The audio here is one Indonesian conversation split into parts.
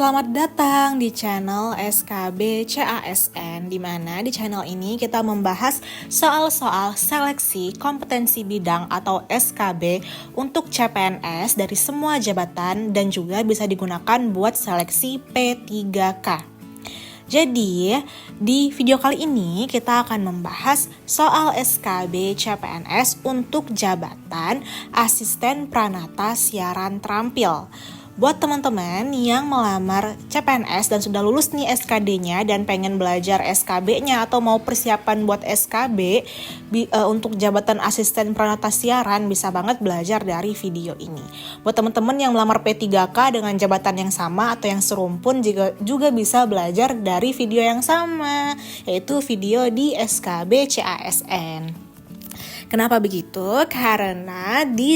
Selamat datang di channel SKB CASN, di mana di channel ini kita membahas soal-soal seleksi kompetensi bidang atau SKB untuk CPNS dari semua jabatan dan juga bisa digunakan buat seleksi P3K. Jadi, di video kali ini kita akan membahas soal SKB CPNS untuk jabatan Asisten Pranata Siaran Terampil. Buat teman-teman yang melamar CPNS dan sudah lulus nih SKD-nya dan pengen belajar SKB-nya atau mau persiapan buat SKB untuk jabatan asisten pranata siaran, bisa banget belajar dari video ini. Buat teman-teman yang melamar P3K dengan jabatan yang sama atau yang serumpun juga bisa belajar dari video yang sama, yaitu video di SKB CASN. Kenapa begitu? Karena di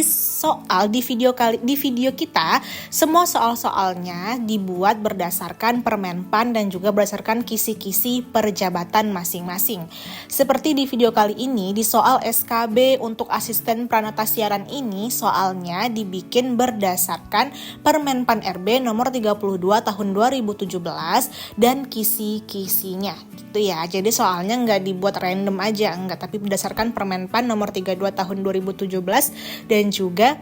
video kita semua soal-soalnya dibuat berdasarkan Permenpan dan juga berdasarkan kisi-kisi perjabatan masing-masing. Seperti di video kali ini, di soal SKB untuk asisten pranata siaran ini, soalnya dibikin berdasarkan Permenpan RB nomor 32 tahun 2017 dan kisi-kisinya gitu ya. Jadi soalnya nggak dibuat random aja, enggak, tapi berdasarkan Permenpan nomor 32 tahun 2017 dan juga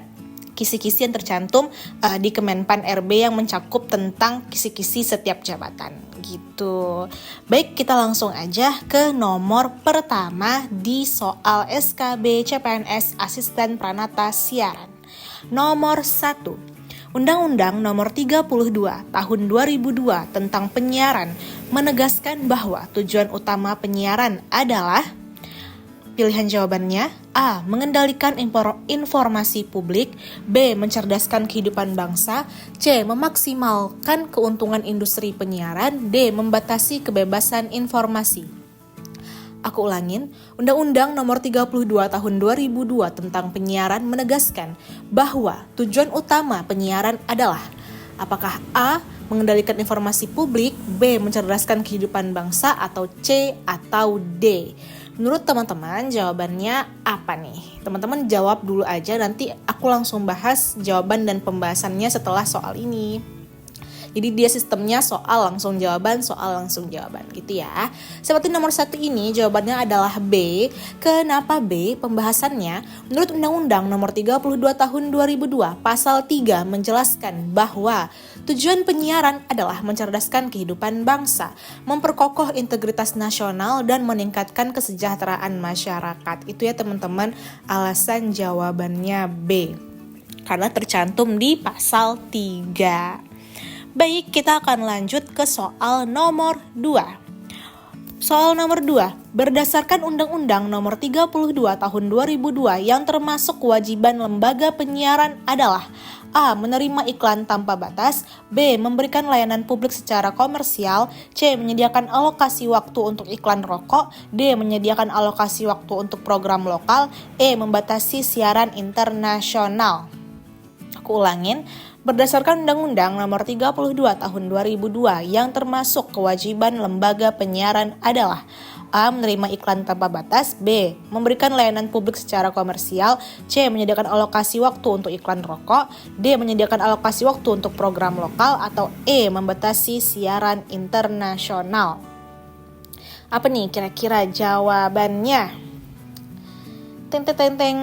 kisi-kisi yang tercantum di Kemenpan RB yang mencakup tentang kisi-kisi setiap jabatan gitu. Baik, kita langsung aja ke nomor pertama di soal SKB CPNS Asisten Pranata Siaran. Nomor 1. Undang-Undang Nomor 32 Tahun 2002 tentang Penyiaran menegaskan bahwa tujuan utama penyiaran adalah pilihan jawabannya A. Mengendalikan informasi publik, B. Mencerdaskan kehidupan bangsa, C. Memaksimalkan keuntungan industri penyiaran, D. Membatasi kebebasan informasi. Aku ulangin, Undang-Undang Nomor 32 Tahun 2002 tentang Penyiaran menegaskan bahwa tujuan utama penyiaran adalah apakah A. Mengendalikan informasi publik, B. Mencerdaskan kehidupan bangsa, atau C atau D. Menurut teman-teman jawabannya apa nih? Teman-teman jawab dulu aja, nanti aku langsung bahas jawaban dan pembahasannya setelah soal ini. Jadi dia sistemnya soal langsung jawaban gitu ya. Seperti nomor 1 ini jawabannya adalah B. Kenapa B? Pembahasannya menurut Undang-Undang Nomor 32 Tahun 2002 Pasal 3 menjelaskan bahwa tujuan penyiaran adalah mencerdaskan kehidupan bangsa, memperkokoh integritas nasional dan meningkatkan kesejahteraan masyarakat. Itu ya teman-teman, alasan jawabannya B. Karena tercantum di pasal 3. Baik, kita akan lanjut ke soal nomor 2. Soal nomor 2, berdasarkan Undang-Undang Nomor 32 Tahun 2002 yang termasuk kewajiban lembaga penyiaran adalah A. Menerima iklan tanpa batas, B. Memberikan layanan publik secara komersial, C. Menyediakan alokasi waktu untuk iklan rokok, D. Menyediakan alokasi waktu untuk program lokal, E. Membatasi siaran internasional. Aku ulangin, berdasarkan Undang-Undang Nomor 32 Tahun 2002 yang termasuk kewajiban lembaga penyiaran adalah A. Menerima iklan tanpa batas, B. Memberikan layanan publik secara komersial, C. Menyediakan alokasi waktu untuk iklan rokok, D. Menyediakan alokasi waktu untuk program lokal, atau E. Membatasi siaran internasional. Apa nih kira-kira jawabannya? Teng.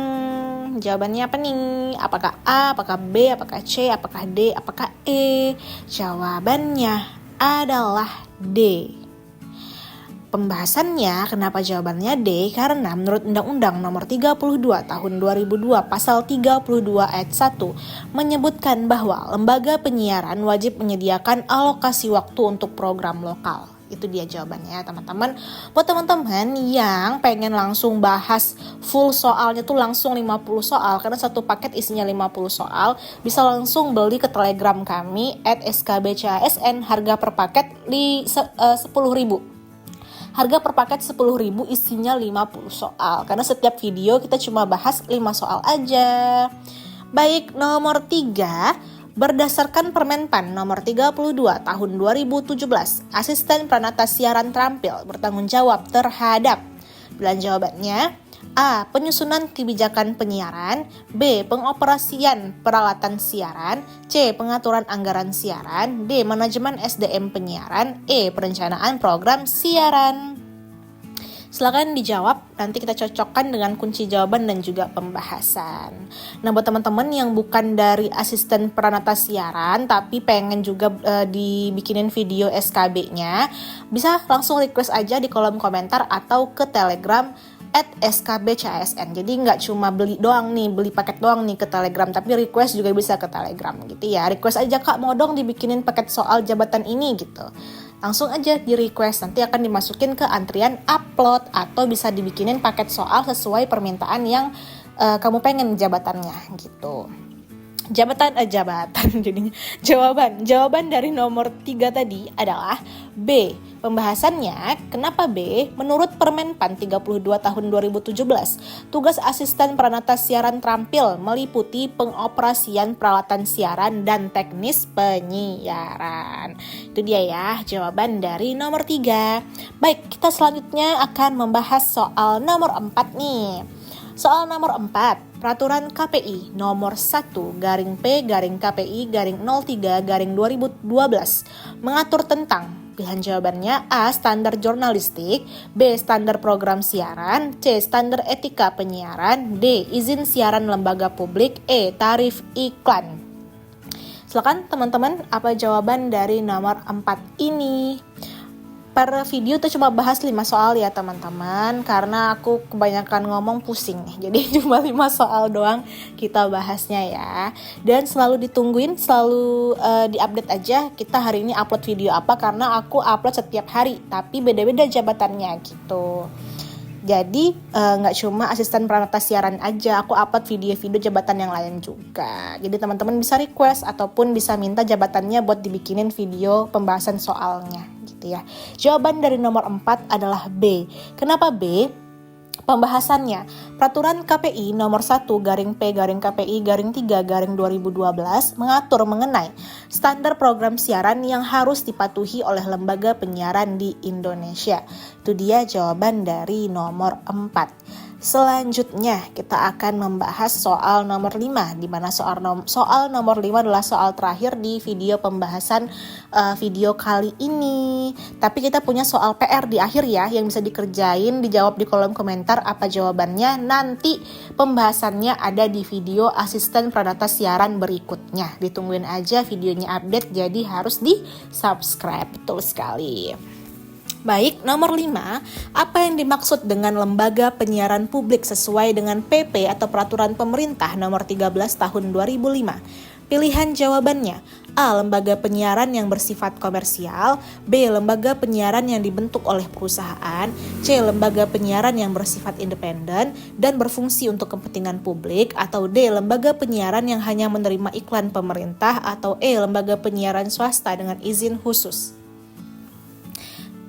Jawabannya apa nih? Apakah A, apakah B, apakah C, apakah D, apakah E? Jawabannya adalah D. Pembahasannya kenapa jawabannya D? Karena menurut Undang-Undang Nomor 32 Tahun 2002 Pasal 32 ayat 1 menyebutkan bahwa lembaga penyiaran wajib menyediakan alokasi waktu untuk program lokal. Itu dia jawabannya ya teman-teman. Buat teman-teman yang pengen langsung bahas full soalnya tuh langsung 50 soal, karena satu paket isinya 50 soal, bisa langsung beli ke Telegram kami @skbcasn, harga per paket 10.000. Harga per paket 10.000, isinya 50 soal. Karena setiap video kita cuma bahas 5 soal aja. Baik, nomor 3. Berdasarkan Permenpan Nomor 32 Tahun 2017, asisten pranata siaran terampil bertanggung jawab terhadap pilihan jawabannya A. Penyusunan kebijakan penyiaran. B. Pengoperasian peralatan siaran. C. Pengaturan anggaran siaran. D. Manajemen SDM penyiaran. E. Perencanaan program siaran. Silakan dijawab, nanti kita cocokkan dengan kunci jawaban dan juga pembahasan. Nah, buat teman-teman yang bukan dari asisten peranata siaran tapi pengen juga dibikinin video SKB-nya, bisa langsung request aja di kolom komentar atau ke Telegram @skbcasn. Jadi nggak cuma beli paket doang nih ke Telegram, tapi request juga bisa ke Telegram gitu ya. Request aja, Kak, mau dong dibikinin paket soal jabatan ini gitu. Langsung aja di request, nanti akan dimasukin ke antrian upload atau bisa dibikinin paket soal sesuai permintaan yang kamu pengen jabatannya gitu. Jadinya jawaban dari nomor 3 tadi adalah B. Pembahasannya, kenapa B? Menurut Permenpan 32 tahun 2017, tugas asisten peranata siaran terampil meliputi pengoperasian peralatan siaran dan teknis penyiaran. Itu dia ya jawaban dari nomor 3. Baik, kita selanjutnya akan membahas soal nomor 4 nih. Soal nomor 4, Peraturan KPI nomor 1/P/KPI/03/2012 mengatur tentang pilihan jawabannya A. Standar jurnalistik, B. Standar program siaran, C. Standar etika penyiaran, D. Izin siaran lembaga publik, E. Tarif iklan. Silakan teman-teman, apa jawaban dari nomor 4 ini? Per video tuh cuma bahas 5 soal ya teman-teman, karena aku kebanyakan ngomong pusing nih, jadi cuma 5 soal doang kita bahasnya ya. Dan selalu ditungguin, selalu diupdate aja kita hari ini upload video apa, karena aku upload setiap hari tapi beda-beda jabatannya gitu. Jadi gak cuma asisten peranata siaran aja, aku upload video-video jabatan yang lain juga. Jadi teman-teman bisa request ataupun bisa minta jabatannya buat dibikinin video pembahasan soalnya gitu ya. Jawaban dari nomor 4 adalah B. Kenapa B? Pembahasannya, Peraturan KPI nomor 1/P/KPI/3/2012 mengatur mengenai standar program siaran yang harus dipatuhi oleh lembaga penyiaran di Indonesia. Itu dia jawaban dari nomor 4. Selanjutnya kita akan membahas soal nomor 5, di mana soal nomor 5 adalah soal terakhir di video pembahasan video kali ini. Tapi kita punya soal PR di akhir ya, yang bisa dikerjain, dijawab di kolom komentar apa jawabannya. Nanti pembahasannya ada di video asisten peranata siaran berikutnya. Ditungguin aja videonya update, jadi harus di subscribe. Betul sekali. Baik, nomor 5, apa yang dimaksud dengan lembaga penyiaran publik sesuai dengan PP atau Peraturan Pemerintah nomor 13 tahun 2005? Pilihan jawabannya, A. Lembaga penyiaran yang bersifat komersial, B. Lembaga penyiaran yang dibentuk oleh perusahaan, C. Lembaga penyiaran yang bersifat independen dan berfungsi untuk kepentingan publik, atau D. Lembaga penyiaran yang hanya menerima iklan pemerintah, atau E. Lembaga penyiaran swasta dengan izin khusus.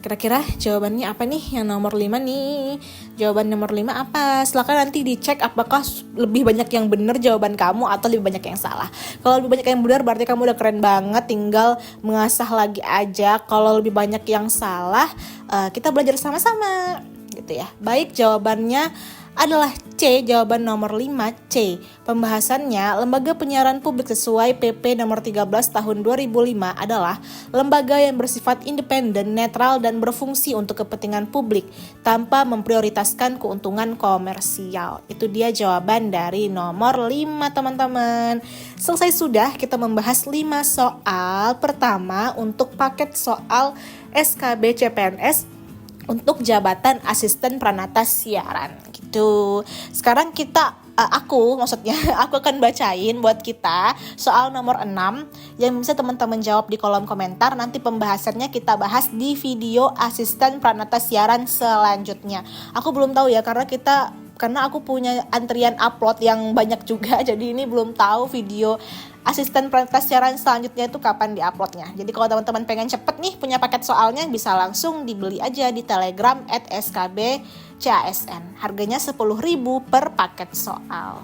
Kira-kira jawabannya apa nih yang nomor 5 nih? Jawaban nomor 5 apa? Silakan nanti dicek apakah lebih banyak yang benar jawaban kamu atau lebih banyak yang salah. Kalau lebih banyak yang benar berarti kamu udah keren banget, tinggal mengasah lagi aja. Kalau lebih banyak yang salah, kita belajar sama-sama gitu ya. Baik, jawabannya adalah C, jawaban nomor 5, C. Pembahasannya, lembaga penyiaran publik sesuai PP nomor 13 tahun 2005 adalah lembaga yang bersifat independen, netral, dan berfungsi untuk kepentingan publik tanpa memprioritaskan keuntungan komersial. Itu dia jawaban dari nomor 5 teman-teman. Selesai sudah kita membahas 5 soal. Pertama untuk paket soal SKB CPNS untuk jabatan asisten peranata siaran gitu. Sekarang aku akan bacain buat kita soal nomor 6 yang bisa teman-teman jawab di kolom komentar. Nanti pembahasannya kita bahas di video asisten peranata siaran selanjutnya. Aku belum tahu ya karena aku punya antrian upload yang banyak juga, jadi ini belum tahu video asisten peranata siaran selanjutnya itu kapan diuploadnya. Jadi kalau teman-teman pengen cepet nih punya paket soalnya, bisa langsung dibeli aja di Telegram @skbcasn. Harganya 10.000 per paket soal.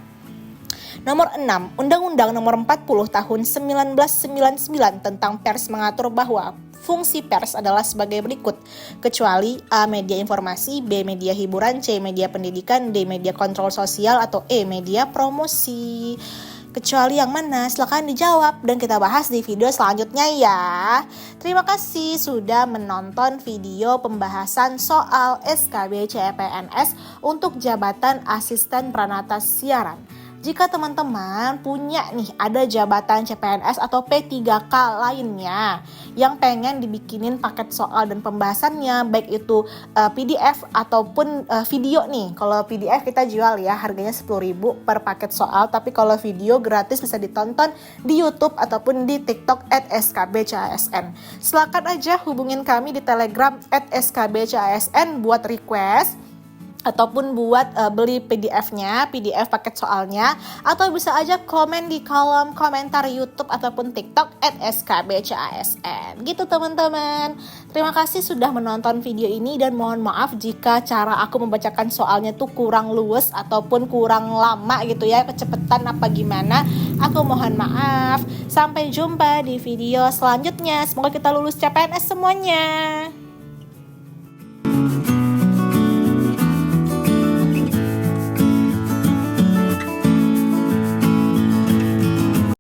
Nomor 6, Undang-Undang Nomor 40 Tahun 1999 tentang pers mengatur bahwa fungsi pers adalah sebagai berikut, kecuali A. Media informasi, B. Media hiburan, C. Media pendidikan, D. Media kontrol sosial, atau E. Media promosi. Kecuali yang mana? Silahkan dijawab dan kita bahas di video selanjutnya ya. Terima kasih sudah menonton video pembahasan soal SKB CPNS untuk jabatan asisten peranata siaran. Jika teman-teman punya nih ada jabatan CPNS atau P3K lainnya yang pengen dibikinin paket soal dan pembahasannya, baik itu PDF ataupun video nih. Kalau PDF kita jual ya, harganya 10.000 per paket soal, tapi kalau video gratis bisa ditonton di YouTube ataupun di TikTok @skbcasn. Silakan aja hubungin kami di Telegram @skbcasn buat request ataupun buat beli PDF-nya, PDF paket soalnya, atau bisa aja komen di kolom komentar YouTube ataupun TikTok @skbcasn. Gitu teman-teman. Terima kasih sudah menonton video ini dan mohon maaf jika cara aku membacakan soalnya tuh kurang luwes ataupun kurang lama gitu ya, kecepetan apa gimana. Aku mohon maaf. Sampai jumpa di video selanjutnya. Semoga kita lulus CPNS semuanya.